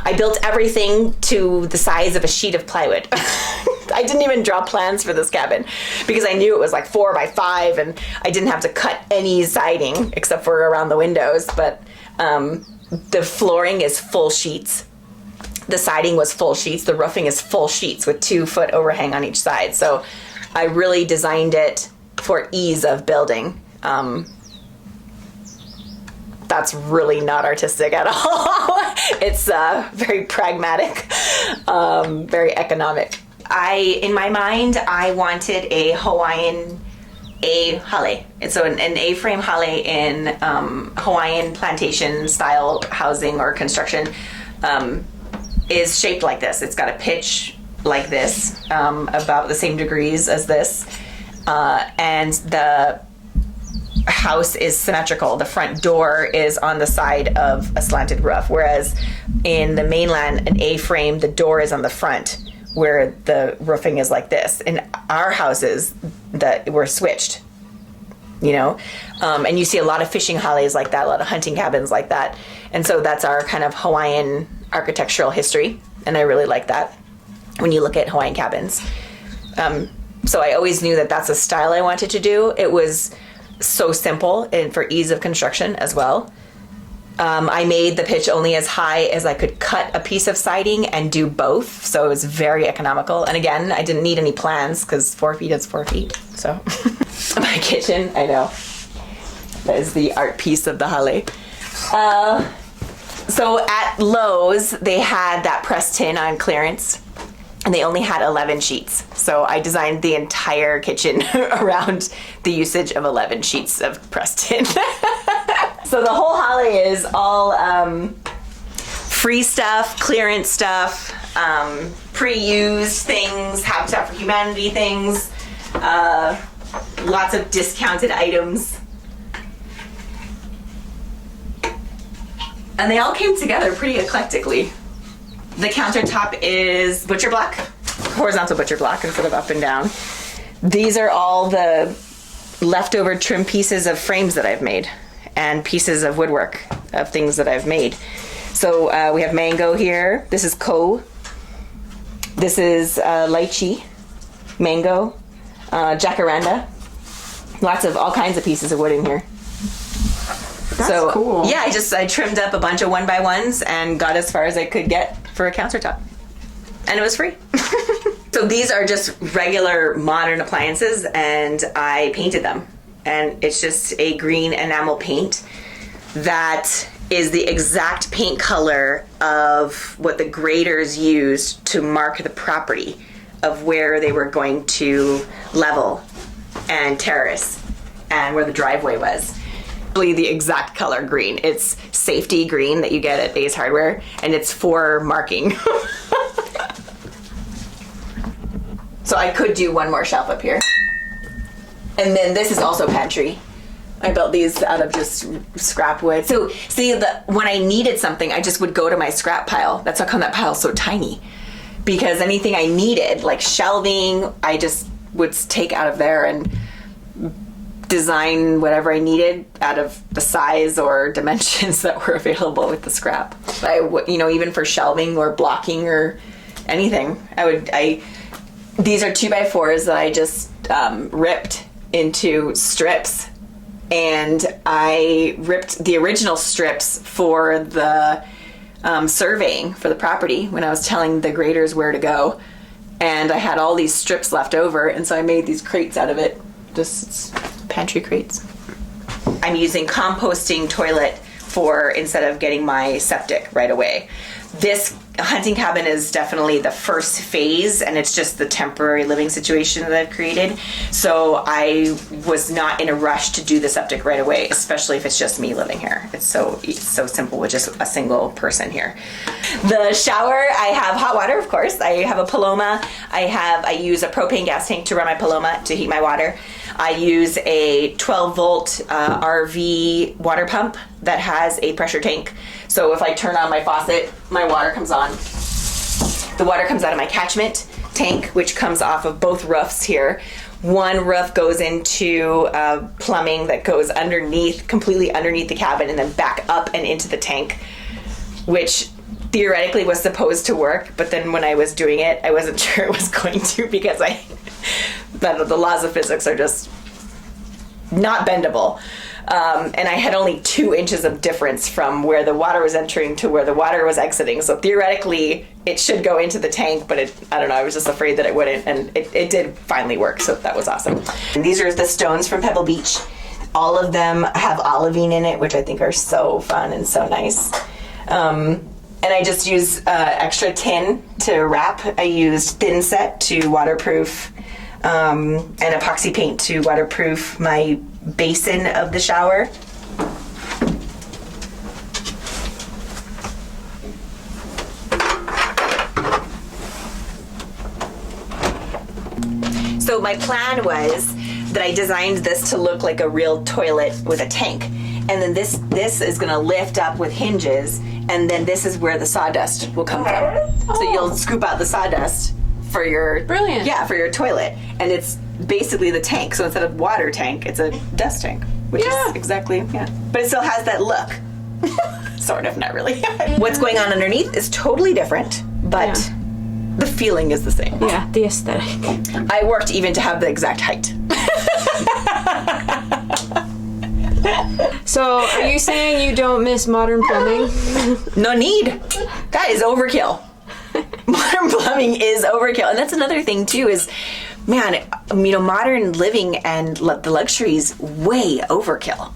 I built everything to the size of a sheet of plywood. I didn't even draw plans for this cabin because I knew it was like 4 by 5 and I didn't have to cut any siding except for around the windows. But the flooring is full sheets. The siding was full sheets. The roofing is full sheets with 2-foot overhang on each side. So I really designed it for ease of building. That's really not artistic at all. It's very pragmatic, very economic. In my mind, I wanted a Hawaiian A-hale. And so an A-frame hale in Hawaiian plantation style housing or construction is shaped like this. It's got a pitch like this, about the same degrees as this. And the house is symmetrical. The front door is on the side of a slanted roof, whereas in the mainland, an A-frame, the door is on the front, where the roofing is like this. In our houses, that were switched, and you see a lot of fishing hales like that, a lot of hunting cabins like that, and so that's our kind of Hawaiian architectural history, and I really like that when you look at Hawaiian cabins. So I always knew that that's a style I wanted to do. It was so simple and for ease of construction as well. I made the pitch only as high as I could cut a piece of siding and do both, so it was very economical. And again, I didn't need any plans because 4 feet is 4 feet. So my kitchen, I know, that is the art piece of the hale. So at Lowe's, they had that pressed tin on clearance, and they only had 11 sheets. So I designed the entire kitchen around the usage of 11 sheets of pressed tin. So the whole hale is all free stuff, clearance stuff, pre-used things, Habitat for Humanity things, lots of discounted items. And they all came together pretty eclectically. The countertop is butcher block, horizontal butcher block instead of up and down. These are all the leftover trim pieces of frames that I've made and pieces of woodwork of things that I've made. So we have mango here. This is ko. This is lychee, mango, jacaranda. Lots of all kinds of pieces of wood in here. That's cool. Yeah, I trimmed up a bunch of 1x1s and got as far as I could get for a countertop. And it was free. So these are just regular modern appliances, and I painted them. And it's just a green enamel paint that is the exact paint color of what the graders used to mark the property of where they were going to level and terrace and where the driveway was. The exact color green. It's safety green that you get at Ace Hardware, and it's for marking. So I could do one more shelf up here. And then this is also pantry. I built these out of just scrap wood. So see, when I needed something, I just would go to my scrap pile. That's how come that pile's so tiny. Because anything I needed, like shelving, I just would take out of there and design whatever I needed out of the size or dimensions that were available with the scrap. Even for shelving or blocking or anything, these are 2x4s that I just ripped into strips, and I ripped the original strips for the surveying for the property when I was telling the graders where to go, and I had all these strips left over, and so I made these crates out of it, just pantry crates. I'm using composting toilet instead of getting my septic right away. This hunting cabin is definitely the first phase, and it's just the temporary living situation that I've created. So I was not in a rush to do the septic right away, especially if it's just me living here. It's so simple with just a single person here. The shower, I have hot water, of course. I have a Paloma. I use a propane gas tank to run my Paloma to heat my water. I use a 12-volt RV water pump that has a pressure tank. So if I turn on my faucet, my water comes on. The water comes out of my catchment tank, which comes off of both roofs here. One roof goes into plumbing that goes completely underneath the cabin, and then back up and into the tank, which theoretically was supposed to work, but then when I was doing it, I wasn't sure it was going to, because the laws of physics are just not bendable. And I had only 2 inches of difference from where the water was entering to where the water was exiting. So theoretically, it should go into the tank, but I don't know, I was just afraid that it wouldn't, and it did finally work, so that was awesome. And these are the stones from Pebble Beach. All of them have olivine in it, which I think are so fun and so nice. And I just use extra tin to wrap. I used thin set to waterproof, and epoxy paint to waterproof my basin of the shower. So my plan was that I designed this to look like a real toilet with a tank. And then this is gonna lift up with hinges, and then this is where the sawdust will come from. So you'll scoop out the sawdust for your Brilliant. Yeah, for your toilet. And it's basically the tank. So instead of water tank, it's a dust tank. Which is exactly, But it still has that look. Sort of, not really. What's going on underneath is totally different, but the feeling is the same. Yeah, the aesthetic. I worked even to have the exact height. So, are you saying you don't miss modern plumbing? No need. That is overkill. Modern plumbing is overkill. And that's another thing too is, man, modern living and the luxuries way overkill.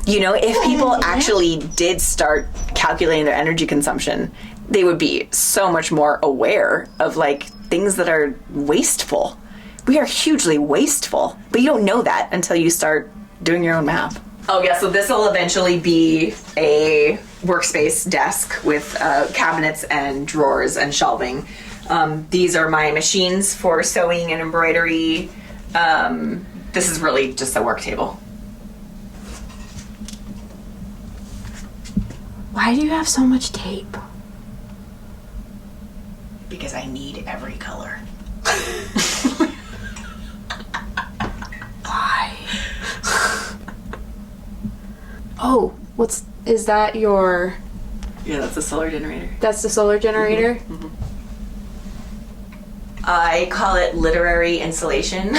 If people actually did start calculating their energy consumption, they would be so much more aware of things that are wasteful. We are hugely wasteful, but you don't know that until you start doing your own math. Oh yeah, so this will eventually be a workspace desk with cabinets and drawers and shelving. These are my machines for sewing and embroidery. This is really just a work table. Why do you have so much tape? Because I need every color. Why? Oh, is that your... Yeah, that's a solar generator. That's the solar generator? Mm-hmm. I call it literary insulation.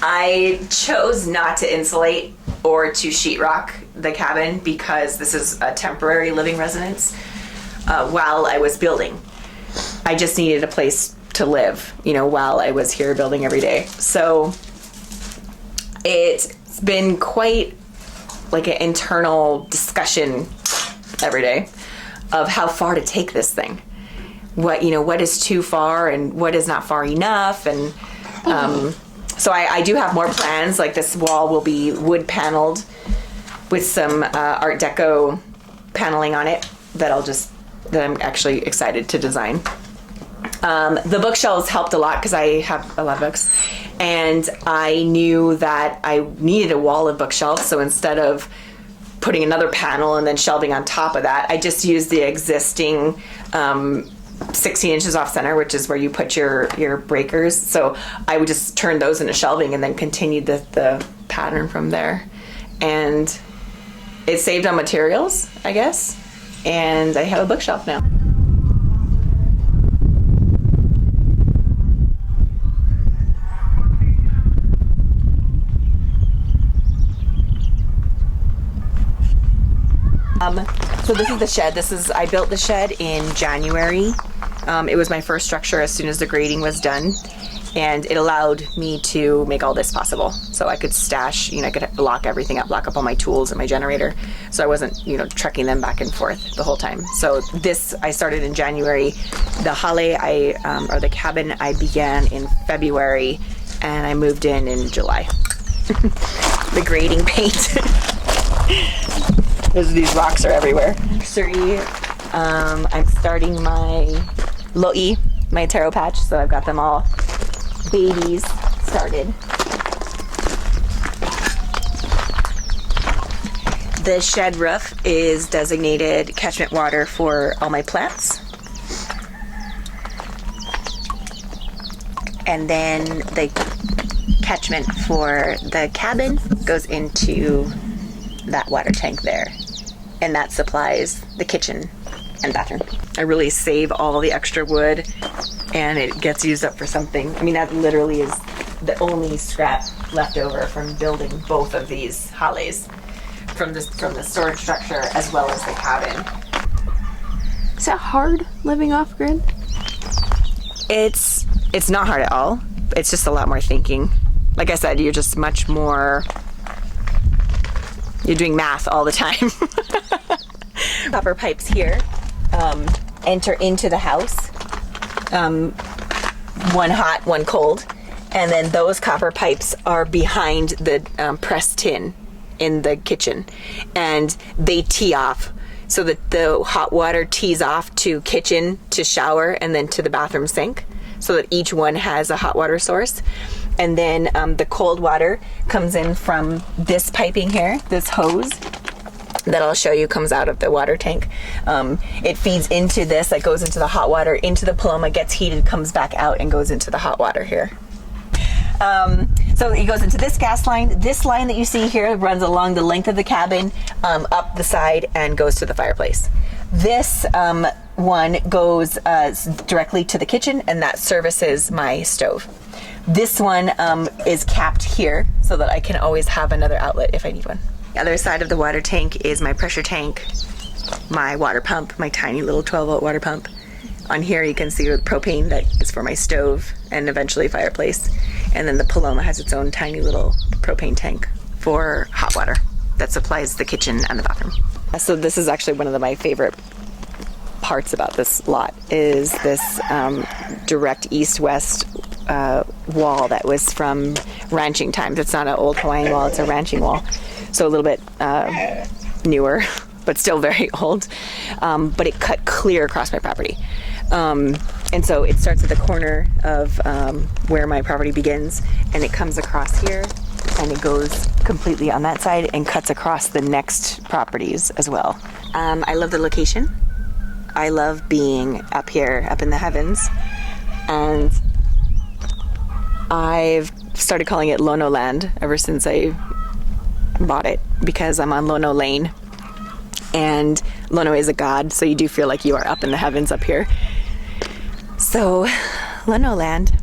I chose not to insulate or to sheetrock the cabin because this is a temporary living residence while I was building. I just needed a place to live, while I was here building every day. So it's been quite like an internal discussion every day of how far to take this thing. What is too far and what is not far enough. And so I do have more plans. Like this wall will be wood paneled with some Art Deco paneling on it that I'm actually excited to design. The bookshelves helped a lot because I have a lot of books, and I knew that I needed a wall of bookshelves. So instead of putting another panel and then shelving on top of that, I just used the existing 16 inches off center, which is where you put your breakers. So I would just turn those into shelving and then continued the pattern from there. And it saved on materials, I guess. And I have a bookshelf now. So this is the shed. I built the shed in January. It was my first structure as soon as the grading was done, and it allowed me to make all this possible. So I could stash, I could lock everything up, lock up all my tools and my generator. So I wasn't, trekking them back and forth the whole time. So this, I started in January. The hale, or the cabin, I began in February, and I moved in July. The grading paint. These rocks are everywhere. Nursery, I'm starting my lo'i, my taro patch, so I've got them all babies started. The shed roof is designated catchment water for all my plants. And then the catchment for the cabin goes into that water tank there. and that supplies the kitchen and bathroom. I really save all the extra wood, and it gets used up for something. I mean, that literally is the only scrap left over from building both of these hales, from the storage structure as well as the cabin. Is that hard living off grid? It's not hard at all. It's just a lot more thinking. Like I said, you're just much more, you're doing math all the time. Copper pipes here enter into the house, one hot, one cold, and then those copper pipes are behind the pressed tin in the kitchen, and they tee off so that the hot water tees off to kitchen, to shower, and then to the bathroom sink, so that each one has a hot water source. And then the cold water comes in from this piping here, this hose that I'll show you comes out of the water tank. It feeds into this, that goes into the hot water, into the Paloma, gets heated, comes back out, and goes into the hot water here. So it goes into this gas line. This line that you see here runs along the length of the cabin, up the side, and goes to the fireplace. This one goes directly to the kitchen, and that services my stove. This one is capped here so that I can always have another outlet if I need one. The other side of the water tank is my pressure tank, my water pump, my tiny little 12-volt water pump. On here you can see the propane that is for my stove and eventually fireplace. And then the Paloma has its own tiny little propane tank for hot water that supplies the kitchen and the bathroom. So this is actually one of my favorite parts about this lot, is this direct east-west wall that was from ranching times. It's not an old Hawaiian wall, it's a ranching wall. So a little bit newer, but still very old. But it cut clear across my property. And so it starts at the corner of where my property begins, and it comes across here, and it goes completely on that side and cuts across the next properties as well. I love the location. I love being up here, up in the heavens. And I've started calling it Lono Land ever since I bought it, because I'm on Lono Lane, and Lono is a god, so you do feel like you are up in the heavens up here. So, Lono Land.